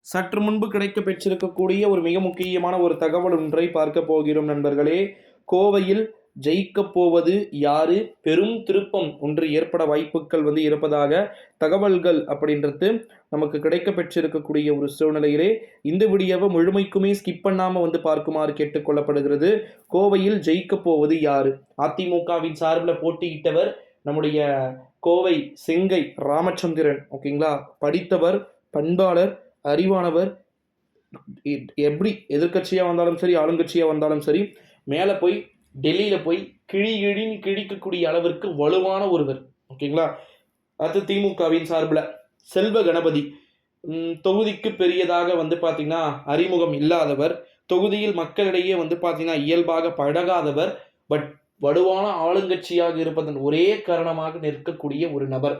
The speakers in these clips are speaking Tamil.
சற்று முன்பு கிடைக்க பெற்றிருக்கக்கூடிய ஒரு மிக முக்கியமான ஒரு தகவல் ஒன்றை பார்க்க போகிறோம் நண்பர்களே. கோவையில் ஜெயிக்கப் போவது யாரு, பெரும் திருப்பம் ஒன்று ஏற்பட வாய்ப்புகள் இருப்பதாக தகவல்கள் அப்படின்றது நமக்கு கிடைக்க பெற்றிருக்கக்கூடிய ஒரு சூழ்நிலையிலே இந்த வீடியோவை முழுமைக்குமே ஸ்கிப் பண்ணாமல் பார்க்குமாறு கேட்டுக்கொள்ளப்படுகிறது. கோவையில் ஜெயிக்கப் போவது யாரு? அதிமுகவின் சார்பில் போட்டியிட்டவர் நம்முடைய கோவை செங்கை ராமச்சந்திரன். ஓகேங்களா, படித்தவர், பண்பாளர், அறிவானவர். எப்படி எதிர்கட்சியாக வந்தாலும் சரி, ஆளுங்கட்சியாக வந்தாலும் சரி, மேலே போய் டெல்லியில் போய் கிழின்னு கிழிக்கக்கூடிய அளவிற்கு வலுவான ஒருவர். ஓகேங்களா. அது திமுகவின் சார்பில் செல்வ கணபதி. தொகுதிக்கு பெரியதாக பார்த்தீங்கன்னா அறிமுகம் இல்லாதவர், தொகுதியில் மக்களிடையே பார்த்தீங்கன்னா இயல்பாக பழகாதவர், பட் வலுவான ஆளுங்கட்சியாக இருப்பதன் ஒரே காரணமாக நிற்கக்கூடிய ஒரு நபர்.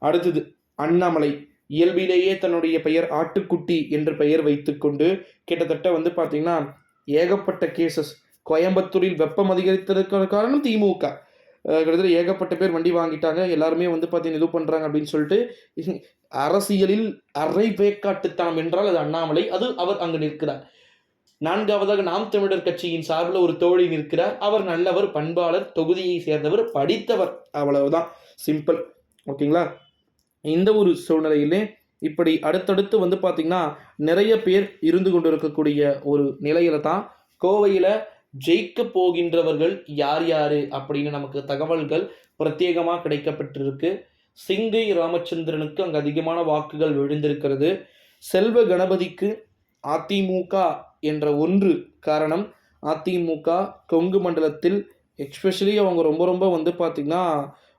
அடுத்தது அண்ணாமலை. இயல்பிலேயே தன்னுடைய பெயர் ஆட்டுக்குட்டி என்று பெயர் வைத்துக்கொண்டு கிட்டத்தட்ட பார்த்தீங்கன்னா ஏகப்பட்ட கேசஸ். கோயம்புத்தூரில் வெப்பம் அதிகரித்ததற்கான காரணம் திமுக. கிட்டத்தட்ட ஏகப்பட்ட பேர் வண்டி வாங்கிட்டாங்க, எல்லாருமே பார்த்தீங்கன்னா இது பண்ணுறாங்க அப்படின்னு சொல்லிட்டு அரசியலில் அரை வேக்காட்டுத்தனம் என்றால் அது அண்ணாமலை. அது அவர் அங்கு நிற்கிறார். நான்காவதாக நாம் தமிழர் கட்சியின் சார்பில் ஒரு தோழி நிற்கிறார். அவர் நல்லவர், பண்பாளர், தொகுதியை சேர்ந்தவர், படித்தவர். அவ்வளவுதான், சிம்பிள். ஓகேங்களா. இந்த ஒரு சூழ்நிலையிலே இப்படி அடுத்தடுத்து பார்த்தீங்கன்னா நிறைய பேர் இருந்து கொண்டு இருக்கக்கூடிய ஒரு நிலையில தான் கோவையில் ஜெயிக்க போகின்றவர்கள் யார் யாரு அப்படின்னு நமக்கு தகவல்கள் பிரத்யேகமாக கிடைக்கப்பட்டிருக்கு. சிங்கை ராமச்சந்திரனுக்கு அங்கு அதிகமான வாக்குகள் விழுந்திருக்கிறது. செல்வ கணபதிக்கு அதிமுக என்ற ஒன்று காரணம். அதிமுக கொங்கு மண்டலத்தில் எக்ஸ்பெஷலி அவங்க ரொம்ப பார்த்திங்கன்னா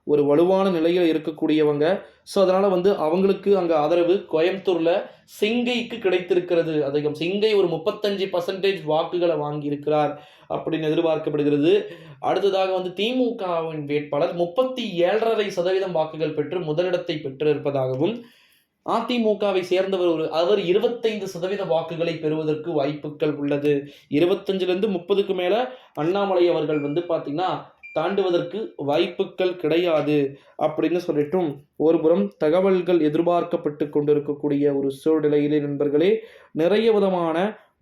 ஒரு வலுவான நிலையில் இருக்கக்கூடியவங்க. ஸோ அதனால் அவங்களுக்கு அங்கே ஆதரவு கோயம்புத்தூரில் சிங்கைக்கு கிடைத்திருக்கிறது அதிகம். சிங்கை ஒரு 35% வாக்குகளை வாங்கியிருக்கிறார் அப்படின்னு எதிர்பார்க்கப்படுகிறது. அடுத்ததாக திமுகவின் வேட்பாளர் 37.5% வாக்குகள் பெற்று முதலிடத்தை பெற்றிருப்பதாகவும், அதிமுகவை சேர்ந்தவர் அவர் 25% வாக்குகளை பெறுவதற்கு வாய்ப்புகள் உள்ளது. 25லேருந்து 30க்கு மேலே அண்ணாமலை அவர்கள் பார்த்தீங்கன்னா தாண்டுவதற்கு வாய்ப்புகள் கிடையாது அப்படின்னு சொல்லிட்டும் ஒருபுறம் தகவல்கள் எதிர்பார்க்கப்பட்டு கொண்டிருக்கக்கூடிய ஒரு சூழ்நிலையிலே நண்பர்களே, நிறைய விதமான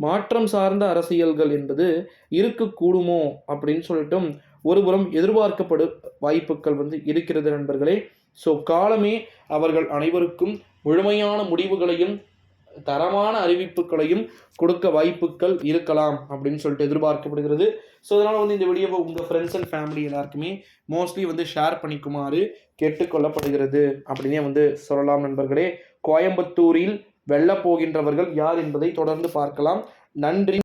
மாற்றம் சார்ந்த அரசியல்கள் என்பது இருக்கக்கூடுமோ அப்படின்னு சொல்லிட்டும் ஒருபுறம் எதிர்பார்க்கப்படும் வாய்ப்புகள் இருக்கிறது நண்பர்களே. ஸோ காலமே அவர்கள் அனைவருக்கும் முழுமையான முடிவுகளையும் தரமான அறிவிப்புகளையும் கொடுக்க வாய்ப்புகள் இருக்கலாம் அப்படின்னு சொல்லிட்டு எதிர்பார்க்கப்படுகிறது. ஸோ அதனால் இந்த வீடியோவை உங்கள் ஃப்ரெண்ட்ஸ் அண்ட் ஃபேமிலி எல்லாருக்குமே மோஸ்ட்லி ஷேர் பண்ணிக்குமாறு கேட்டுக்கொள்ளப்படுகிறது அப்படின்னே சொல்லலாம் நண்பர்களே. கோயம்புத்தூரில் வெல்ல போகின்றவர்கள் யார் என்பதை தொடர்ந்து பார்க்கலாம். நன்றி.